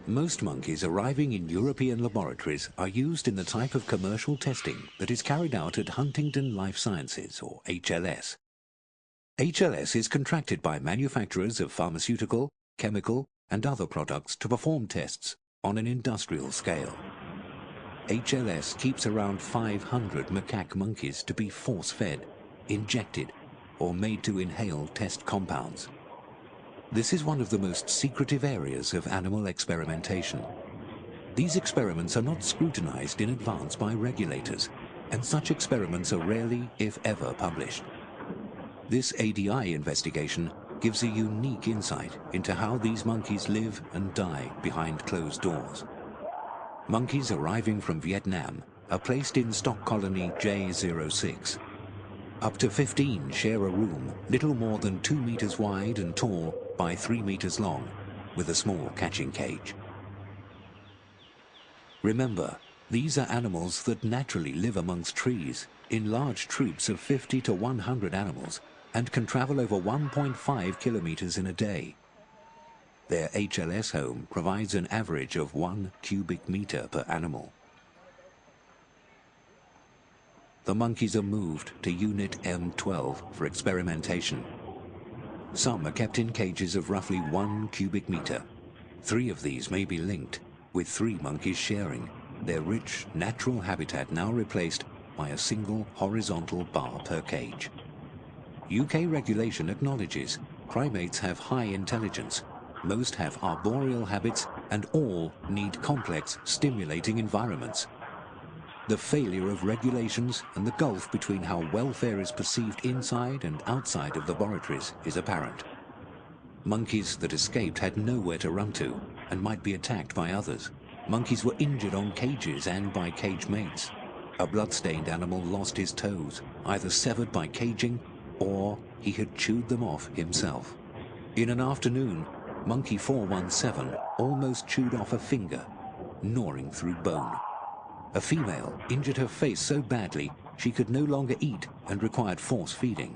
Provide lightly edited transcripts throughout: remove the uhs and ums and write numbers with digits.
Most monkeys arriving in European laboratories are used in the type of commercial testing that is carried out at Huntington Life Sciences, or HLS. HLS is contracted by manufacturers of pharmaceutical, chemical, and other products to perform tests on an industrial scale. HLS keeps around 500 macaque monkeys to be force-fed, injected, or made to inhale test compounds. This is one of the most secretive areas of animal experimentation. These experiments are not scrutinized in advance by regulators, and such experiments are rarely, if ever, published. This ADI investigation gives a unique insight into how these monkeys live and die behind closed doors. Monkeys arriving from Vietnam are placed in stock colony J06. Up to 15 share a room little more than 2 meters wide and tall by 3 meters long, with a small catching cage. Remember, these are animals that naturally live amongst trees in large troops of 50 to 100 animals and can travel over 1.5 kilometers in a day. Their HLS home provides an average of 1 cubic meter per animal. The monkeys are moved to Unit M12 for experimentation. Some are kept in cages of roughly 1 cubic meter. 3 of these may be linked, with 3 monkeys sharing, their rich, natural habitat now replaced by a single horizontal bar per cage. UK regulation acknowledges primates have high intelligence, most have arboreal habits, and all need complex, stimulating environments. The failure of regulations and the gulf between how welfare is perceived inside and outside of laboratories is apparent. Monkeys that escaped had nowhere to run to and might be attacked by others. Monkeys were injured on cages and by cage mates. A blood-stained animal lost his toes, either severed by caging or he had chewed them off himself. In an afternoon, monkey 417 almost chewed off a finger, gnawing through bone. A female injured her face so badly she could no longer eat and required force feeding.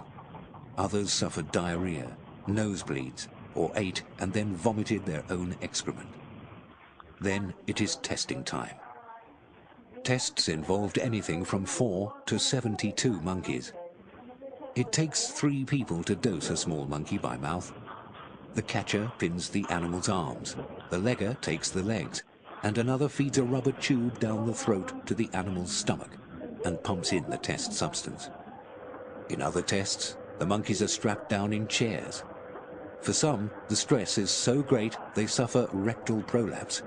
Others suffered diarrhea, nosebleeds, or ate and then vomited their own excrement. Then it is testing time. Tests involved anything from 4 to 72 monkeys. It takes 3 people to dose a small monkey by mouth. The catcher pins the animal's arms, the legger takes the legs, and another feeds a rubber tube down the throat to the animal's stomach and pumps in the test substance. In other tests, the monkeys are strapped down in chairs. For some, the stress is so great they suffer rectal prolapse,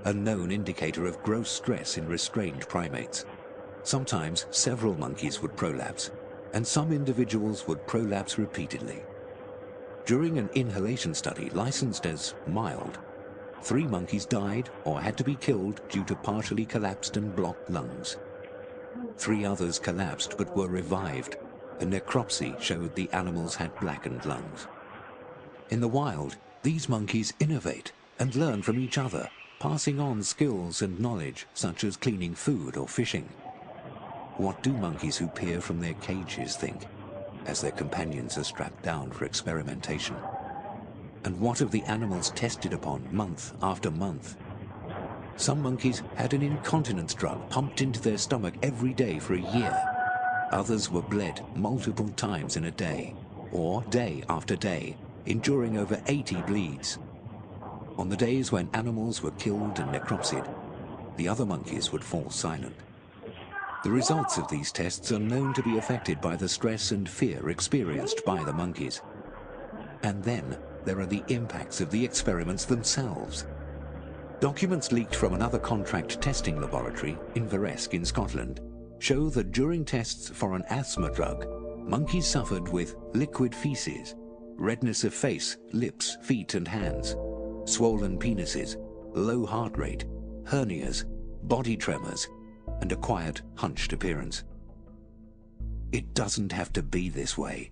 a known indicator of gross stress in restrained primates. Sometimes several monkeys would prolapse, and some individuals would prolapse repeatedly. During an inhalation study licensed as mild, 3 monkeys died or had to be killed due to partially collapsed and blocked lungs. 3 others collapsed but were revived. A necropsy showed the animals had blackened lungs. In the wild, these monkeys innovate and learn from each other, passing on skills and knowledge such as cleaning food or fishing. What do monkeys who peer from their cages think as their companions are strapped down for experimentation? And what of the animals tested upon month after month? Some monkeys had an incontinence drug pumped into their stomach every day for a year. Others were bled multiple times in a day, or day after day, enduring over 80 bleeds. On the days when animals were killed and necropsied, the other monkeys would fall silent. The results of these tests are known to be affected by the stress and fear experienced by the monkeys. And then there are the impacts of the experiments themselves. Documents leaked from another contract testing laboratory, Inveresk in Scotland, show that during tests for an asthma drug, monkeys suffered with liquid feces, redness of face, lips, feet and hands, swollen penises, low heart rate, hernias, body tremors, and a quiet, hunched appearance. It doesn't have to be this way.